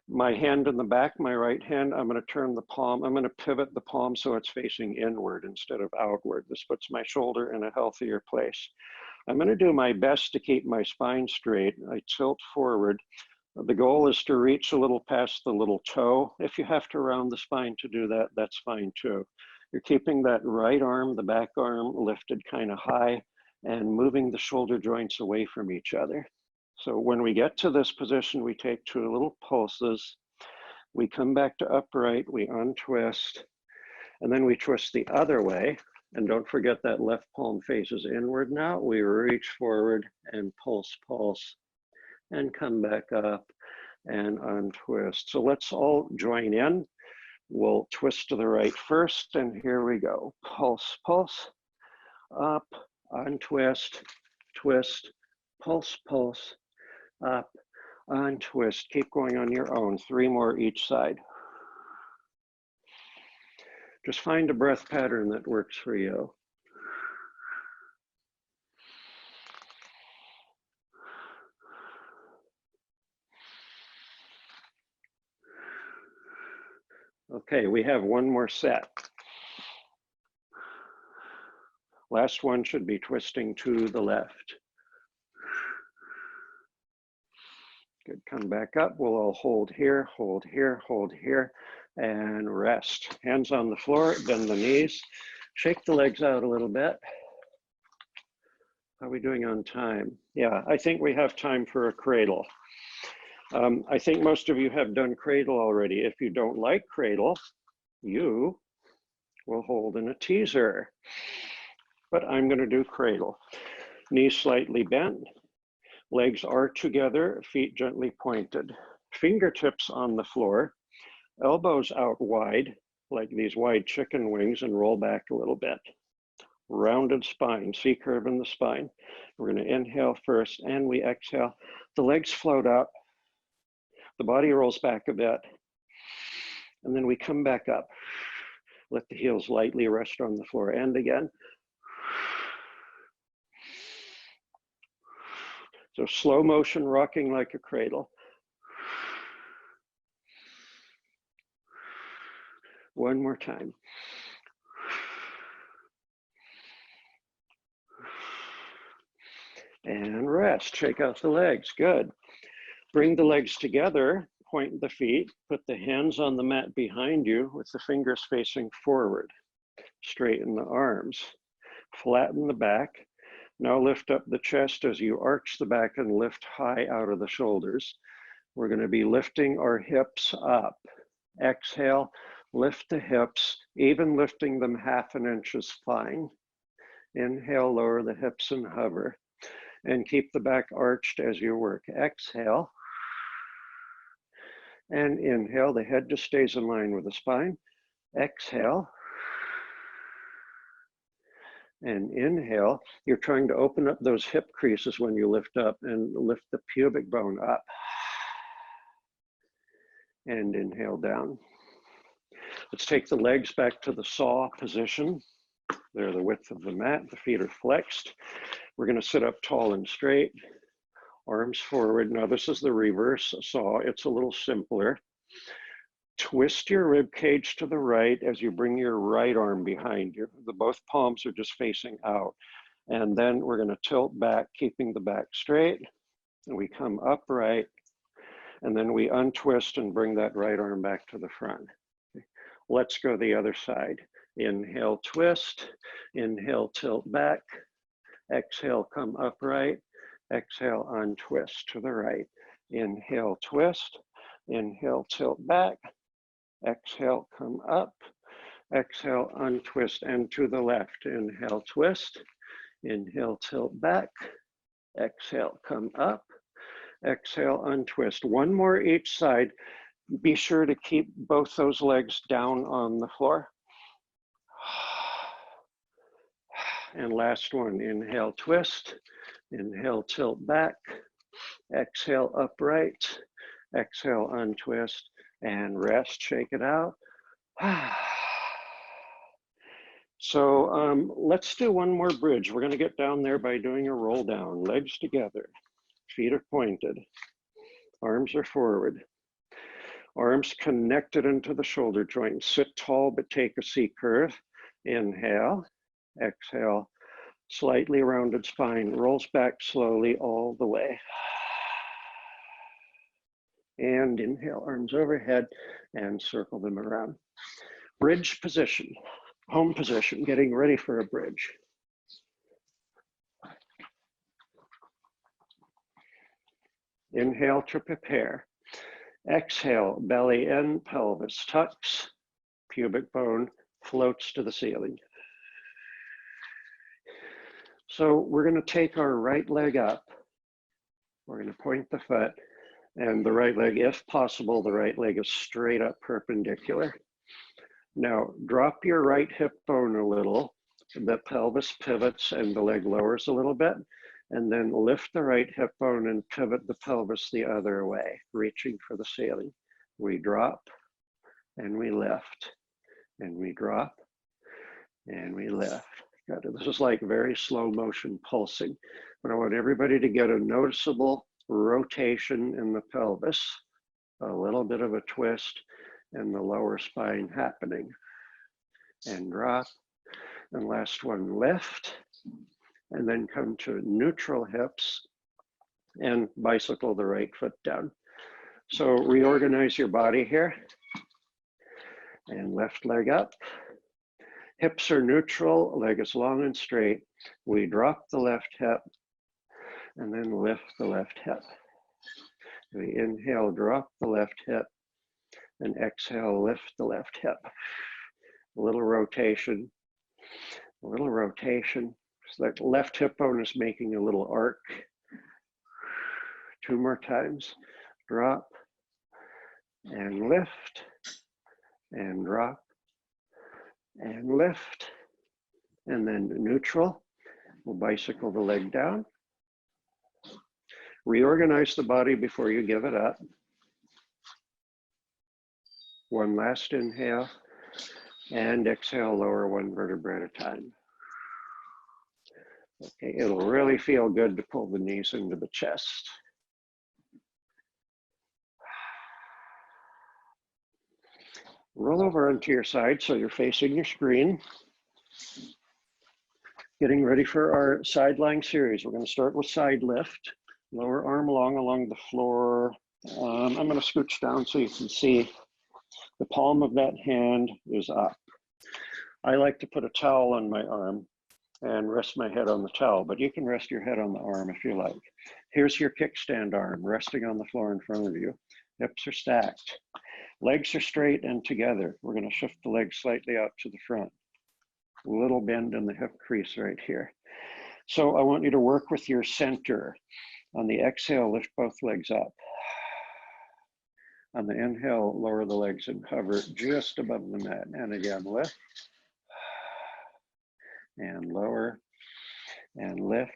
My hand in the back, my right hand, I'm going to turn the palm. I'm going to pivot the palm so it's facing inward instead of outward. This puts my shoulder in a healthier place. I'm going to do my best to keep my spine straight. I tilt forward. The goal is to reach a little past the little toe. If you have to round the spine to do that, that's fine too. You're keeping that right arm, the back arm lifted kind of high and moving the shoulder joints away from each other. So when we get to this position, we take 2 little pulses. We come back to upright, we untwist, and then we twist the other way. And don't forget that left palm faces inward now. We reach forward and pulse, pulse, and come back up and untwist. So let's all join in. We'll twist to the right first, and here we go. Pulse, pulse, up, untwist, twist, pulse, pulse, up, untwist. Keep going on your own. 3 more each side. Just find a breath pattern that works for you. Okay, we have 1 more set. Last one should be twisting to the left. Good, come back up. We'll all hold here, hold here, hold here, and rest. Hands on the floor, bend the knees. Shake the legs out a little bit. How are we doing on time? Yeah, I think we have time for a cradle. I think most of you have done cradle already. If you don't like cradle, you will hold in a teaser. But I'm going to do cradle. Knees slightly bent. Legs are together, feet gently pointed. Fingertips on the floor. Elbows out wide, like these wide chicken wings, and roll back a little bit. Rounded spine, C curve in the spine. We're going to inhale first, and we exhale. The legs float up. The body rolls back a bit, and then we come back up. Let the heels lightly rest on the floor, and again. So slow motion rocking like a cradle. 1 more time. And rest, shake out the legs, good. Bring the legs together, point the feet, put the hands on the mat behind you with the fingers facing forward. Straighten the arms, flatten the back. Now lift up the chest as you arch the back and lift high out of the shoulders. We're going to be lifting our hips up. Exhale, lift the hips, even lifting them 1/2 inch is fine. Inhale, lower the hips and hover. And keep the back arched as you work. Exhale. And inhale, the head just stays in line with the spine. Exhale. And inhale, you're trying to open up those hip creases when you lift up and lift the pubic bone up. And inhale down. Let's take the legs back to the saw position. They're the width of the mat, the feet are flexed. We're gonna sit up tall and straight, arms forward. Now this is the reverse saw, it's a little simpler. Twist your rib cage to the right as you bring your right arm behind you. Both palms are just facing out. And then we're gonna tilt back, keeping the back straight. And we come upright, and then we untwist and bring that right arm back to the front. Okay. Let's go the other side. Inhale, twist. Inhale, tilt back. Exhale, come upright. Exhale, untwist to the right. Inhale, twist. Inhale, tilt back. Exhale, come up. Exhale, untwist, and to the left. Inhale, twist. Inhale, tilt back. Exhale, come up. Exhale, untwist. One more each side. Be sure to keep both those legs down on the floor. And last one, inhale, twist. Inhale, tilt back. Exhale, upright. Exhale, untwist. And rest, shake it out. So let's do one more bridge. We're gonna get down there by doing a roll down. Legs together, feet are pointed, arms are forward. Arms connected into the shoulder joint. Sit tall, but take a C curve. Inhale, exhale, slightly rounded spine, rolls back slowly all the way. And inhale, arms overhead, and circle them around. Bridge position, home position, getting ready for a bridge. Inhale to prepare. Exhale, belly in, pelvis tucks, pubic bone floats to the ceiling. So we're going to take our right leg up. We're going to point the foot, and the right leg, if possible, the right leg is straight up perpendicular. Now drop your right hip bone a little, the pelvis pivots and the leg lowers a little bit, and then lift the right hip bone and pivot the pelvis the other way, reaching for the ceiling. We drop and we lift, and we drop and we lift. This is like very slow motion pulsing, but I want everybody to get a noticeable rotation in the pelvis, a little bit of a twist in the lower spine happening. And drop, and last one, lift, and then come to neutral hips and bicycle the right foot down. So reorganize your body here, and left leg up. Hips are neutral, leg is long and straight. We drop the left hip and then lift the left hip. We inhale, drop the left hip, and exhale, lift the left hip. A little rotation, a little rotation. So that left hip bone is making a little arc. 2 more times. Drop and lift and drop and lift, and then neutral. We'll bicycle the leg down. Reorganize the body before you give it up. One last inhale, and exhale, lower 1 vertebra at a time. Okay, it'll really feel good to pull the knees into the chest. Roll over onto your side so you're facing your screen. Getting ready for our side lying series. We're going to start with side lift. Lower arm long along the floor. I'm going to scooch down so you can see the palm of that hand is up. I like to put a towel on my arm and rest my head on the towel, but you can rest your head on the arm if you like. Here's your kickstand arm resting on the floor in front of you. Hips are stacked. Legs are straight and together. We're going to shift the legs slightly out to the front. Little bend in the hip crease right here. So I want you to work with your center. On the exhale, lift both legs up. On the inhale, lower the legs and hover just above the mat. And again, lift and lower and lift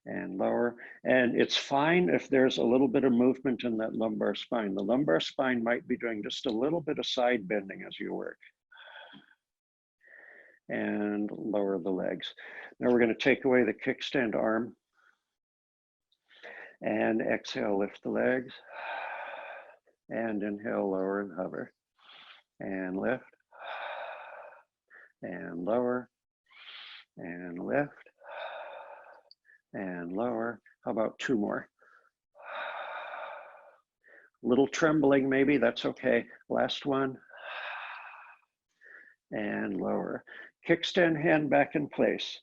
and lower. And it's fine if there's a little bit of movement in that lumbar spine. The lumbar spine might be doing just a little bit of side bending as you work. And lower the legs. Now we're going to take away the kickstand arm. And exhale, lift the legs. And inhale, lower and hover. And lift. And lower. And lift. And lower. How about two more? Little trembling maybe, that's okay. Last one. And lower. Kickstand hand back in place.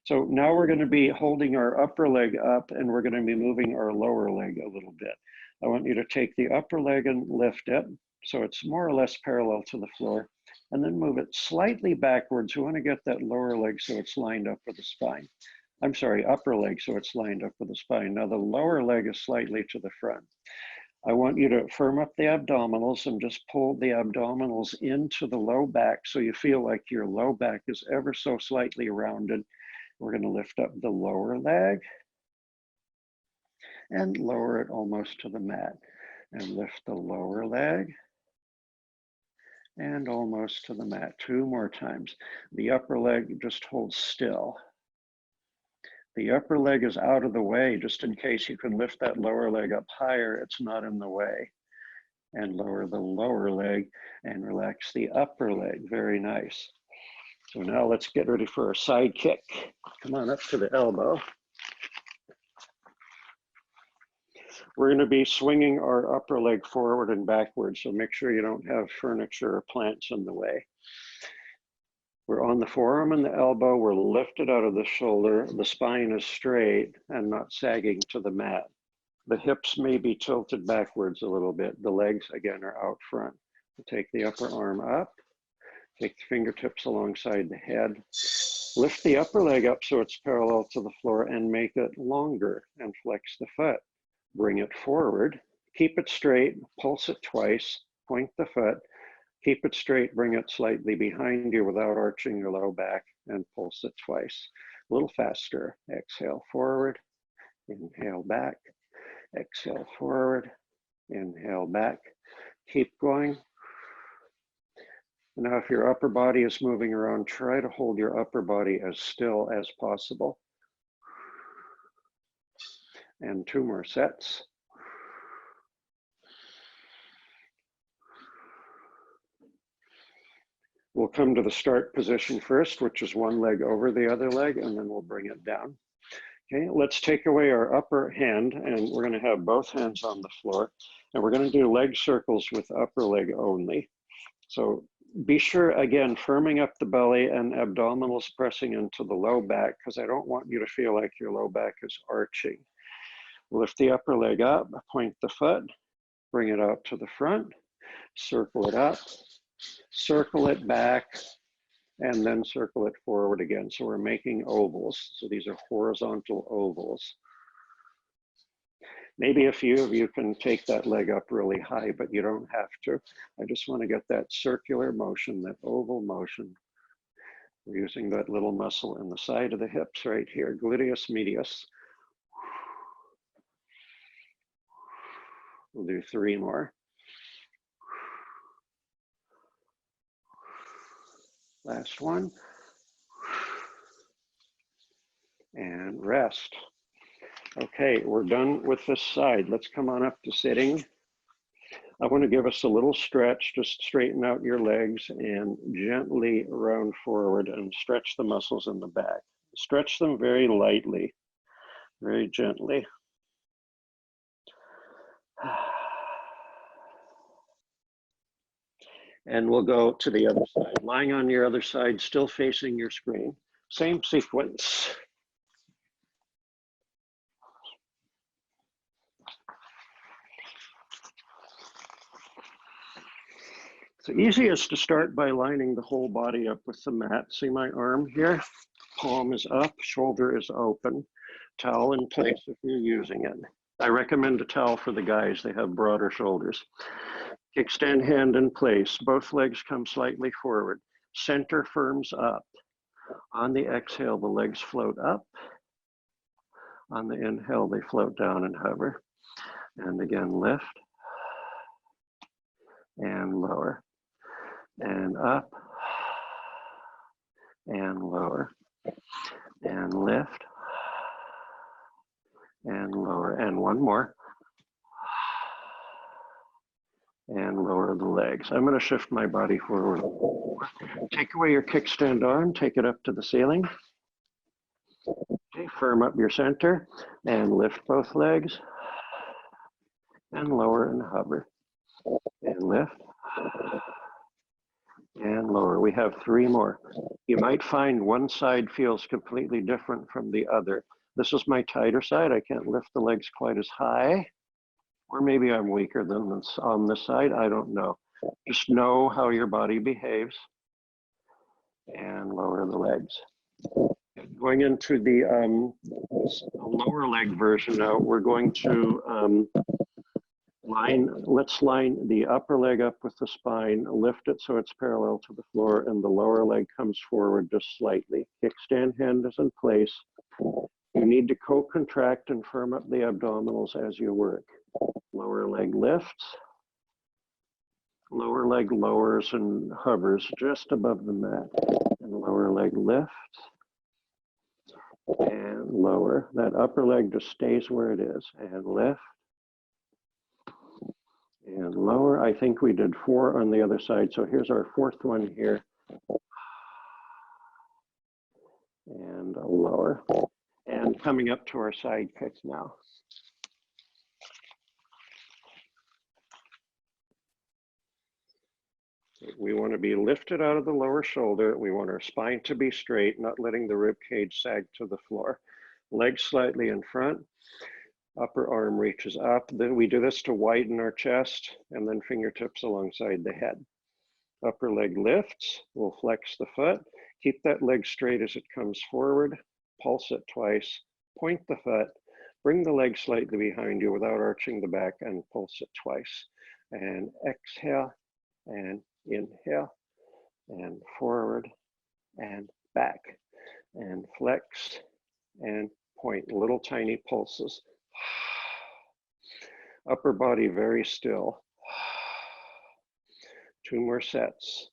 So now we're going to be holding our upper leg up and we're going to be moving our lower leg a little bit. I want you to take the upper leg and lift it so it's more or less parallel to the floor, and then move it slightly backwards. We want to get that lower leg so it's lined up with the spine. I'm sorry, upper leg so it's lined up with the spine. Now the lower leg is slightly to the front. I want you to firm up the abdominals and just pull the abdominals into the low back so you feel like your low back is ever so slightly rounded. We're going to lift up the lower leg and lower it almost to the mat. And lift the lower leg and almost to the mat. Two more times. The upper leg just holds still. The upper leg is out of the way, just in case you can lift that lower leg up higher, it's not in the way. And lower the lower leg and relax the upper leg. Very nice. So now let's get ready for a side kick. Come on up to the elbow. We're going to be swinging our upper leg forward and backwards, so make sure you don't have furniture or plants in the way. We're on the forearm and the elbow. We're lifted out of the shoulder. The spine is straight and not sagging to the mat. The hips may be tilted backwards a little bit. The legs, again, are out front. We'll take the upper arm up. Take the fingertips alongside the head. Lift the upper leg up so it's parallel to the floor and make it longer and flex the foot. Bring it forward. Keep it straight. Pulse it twice. Point the foot. Keep it straight, bring it slightly behind you without arching your low back, and pulse it twice. A little faster. Exhale forward, inhale back, exhale forward, inhale back. Keep going. Now if your upper body is moving around, try to hold your upper body as still as possible. And two more sets. We'll come to the start position first, which is one leg over the other leg, and then we'll bring it down. Okay, let's take away our upper hand, and we're going to have both hands on the floor, and we're going to do leg circles with upper leg only. So be sure, again, firming up the belly and abdominals pressing into the low back, because I don't want you to feel like your low back is arching. Lift the upper leg up, point the foot, bring it out to the front, circle it up, circle it back, and then circle it forward again. So we're making ovals. So these are horizontal ovals. Maybe a few of you can take that leg up really high, but you don't have to. I just want to get that circular motion, that oval motion. We're using that little muscle in the side of the hips right here, gluteus medius. We'll do three more. Last one. And rest. Okay, we're done with this side. Let's come on up to sitting. I want to give us a little stretch. Just straighten out your legs and gently round forward and stretch the muscles in the back. Stretch them very lightly, very gently. And we'll go to the other side. Lying on your other side, still facing your screen. Same sequence. So easiest to start by lining the whole body up with the mat. See my arm here? Palm is up, shoulder is open. Towel in place if you're using it. I recommend a towel for the guys, they have broader shoulders. Kickstand hand in place, both legs come slightly forward. Center firms up. On the exhale, the legs float up. On the inhale, they float down and hover. And again, lift and lower. And up and lower. And lift and lower. And one more. And lower the legs. I'm going to shift my body forward. Take away your kickstand arm, take it up to the ceiling. Okay, firm up your center and lift both legs and lower and hover. And lift and lower. We have 3 more. You might find one side feels completely different from the other. This is my tighter side. I can't lift the legs quite as high. Or maybe I'm weaker than this on this side, I don't know. Just know how your body behaves and lower the legs. Going into the lower leg version now, we're going to let's line the upper leg up with the spine, lift it so it's parallel to the floor, and the lower leg comes forward just slightly. Kickstand hand is in place. You need to co-contract and firm up the abdominals as you work. Lower leg lifts, lower leg lowers and hovers just above the mat, and lower leg lifts and lower. That upper leg just stays where it is, and lift and lower. I think we did 4 on the other side, so here's our 4th one here, and lower, and coming up to our side kicks now. We want to be lifted out of the lower shoulder. We want our spine to be straight, not letting the rib cage sag to the floor. Legs slightly in front, upper arm reaches up. Then we do this to widen our chest, and then fingertips alongside the head. Upper leg lifts, we'll flex the foot. Keep that leg straight as it comes forward. Pulse it twice, point the foot, bring the leg slightly behind you without arching the back, and pulse it twice. And exhale, and inhale, and forward, and back, and flex, and point, little tiny pulses. Upper body very still. 2 more sets.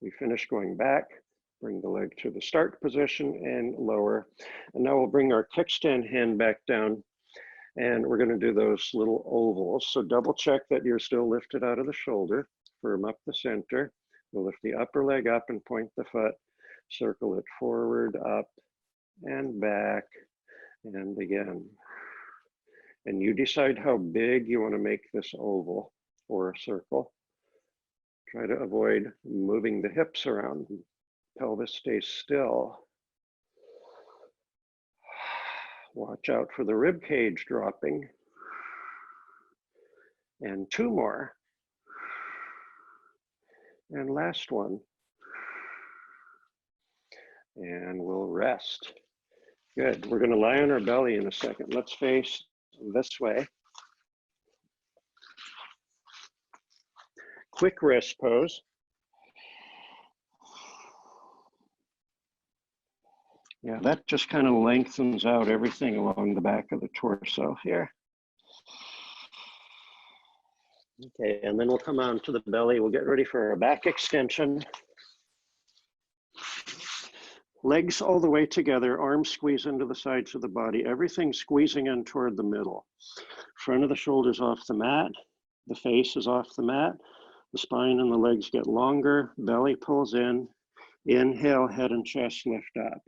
We finish going back, bring the leg to the start position and lower. And now we'll bring our kickstand hand back down, and we're going to do those little ovals. So double check that you're still lifted out of the shoulder. Firm up the center. We'll lift the upper leg up and point the foot. Circle it forward, up, and back, and again. And you decide how big you want to make this oval or a circle. Try to avoid moving the hips around. Pelvis stays still. Watch out for the rib cage dropping. And 2 more. And last one. And we'll rest. Good. We're going to lie on our belly in a second. Let's face this way. Quick rest pose. Yeah, that just kind of lengthens out everything along the back of the torso here. Okay, and then we'll come on to the belly. We'll get ready for our back extension. Legs all the way together, arms squeeze into the sides of the body, everything squeezing in toward the middle. Front of the shoulders off the mat, the face is off the mat, the spine and the legs get longer, belly pulls in, inhale, head and chest lift up.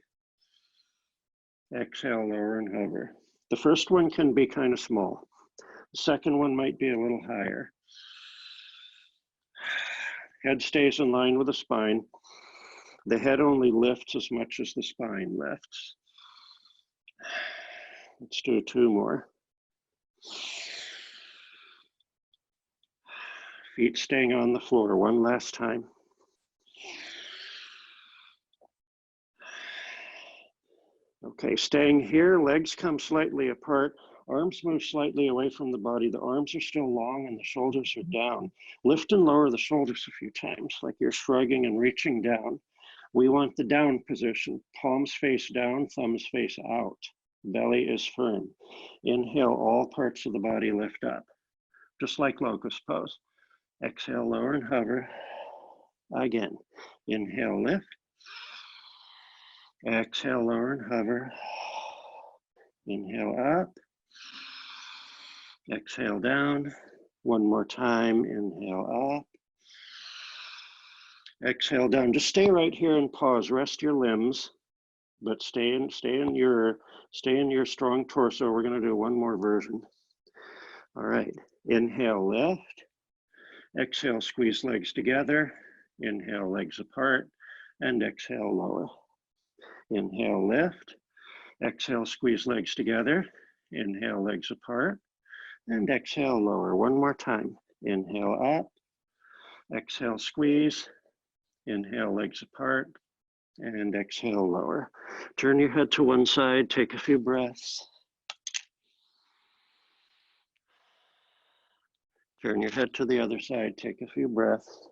Exhale, lower and hover. The first one can be kind of small. The second one might be a little higher. Head stays in line with the spine. The head only lifts as much as the spine lifts. Let's do 2 more. Feet staying on the floor one last time. Okay, staying here, legs come slightly apart, arms move slightly away from the body. The arms are still long and the shoulders are down. Lift and lower the shoulders a few times, like you're shrugging and reaching down. We want the down position, palms face down, thumbs face out. Belly is firm. Inhale, all parts of the body lift up, just like locust pose. Exhale, lower and hover. Again, inhale, lift. Exhale, lower and hover. Inhale up. Exhale down. One more time. Inhale up. Exhale down. Just stay right here and pause. Rest your limbs, but stay in your strong torso. We're going to do one more version. All right. Inhale, lift. Exhale, squeeze legs together. Inhale, legs apart, and exhale, lower. Inhale, lift. Exhale, squeeze legs together. Inhale, legs apart, and exhale, lower. One more time. Inhale, up. Exhale, squeeze. Inhale, legs apart, and exhale, lower. Turn your head to one side. Take a few breaths. Turn your head to the other side. Take a few breaths.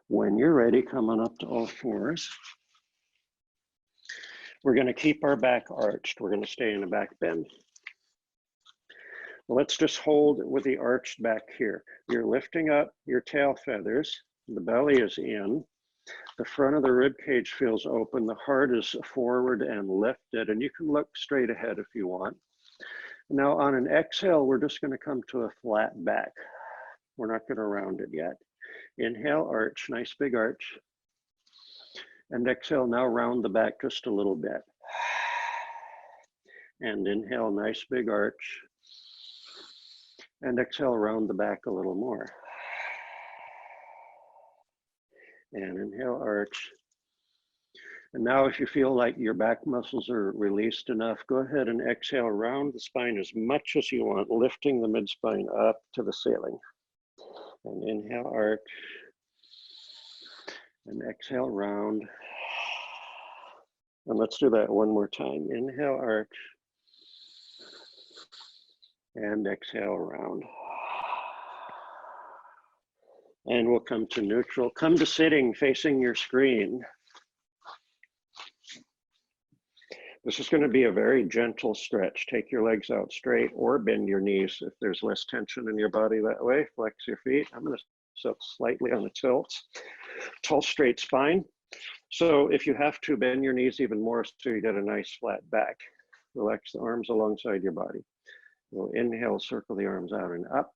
When you're ready, come on up to all fours. We're going to keep our back arched. We're going to stay in a back bend. Well, let's just hold with the arched back here. You're lifting up your tail feathers. The belly is in. The front of the rib cage feels open. The heart is forward and lifted, and you can look straight ahead if you want. Now on an exhale, we're just going to come to a flat back. We're not going to round it yet. Inhale, arch, nice big arch. And exhale, now round the back just a little bit. And inhale, nice big arch. And exhale, round the back a little more. And inhale, arch. And now if you feel like your back muscles are released enough, go ahead and exhale, round the spine as much as you want, lifting the mid-spine up to the ceiling. And inhale, arch. And exhale, round. And let's do that one more time. Inhale, arch. And exhale, round. And we'll come to neutral. Come to sitting, facing your screen. This is going to be a very gentle stretch. Take your legs out straight or bend your knees if there's less tension in your body that way. Flex your feet. I'm going to sit slightly on the tilts. Tall, straight spine. So if you have to, bend your knees even more so you get a nice flat back. Relax the arms alongside your body. We'll inhale, circle the arms out and up.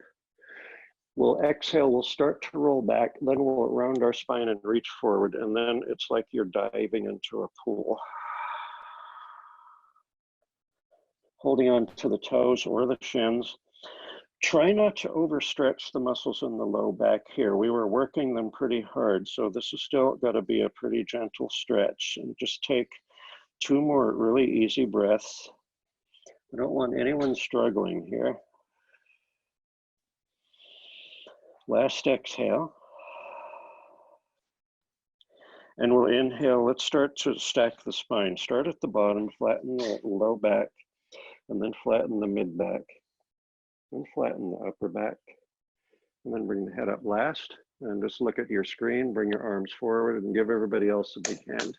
We'll exhale, we'll start to roll back, then we'll round our spine and reach forward, and then it's like you're diving into a pool. Holding on to the toes or the shins. Try not to overstretch the muscles in the low back here. We were working them pretty hard, so this is still got to be a pretty gentle stretch. And just take 2 more really easy breaths. I don't want anyone struggling here. Last exhale. And we'll inhale. Let's start to stack the spine. Start at the bottom, flatten the low back, and then flatten the mid back. And flatten the upper back. And then bring the head up last. And just look at your screen, bring your arms forward, and give everybody else a big hand.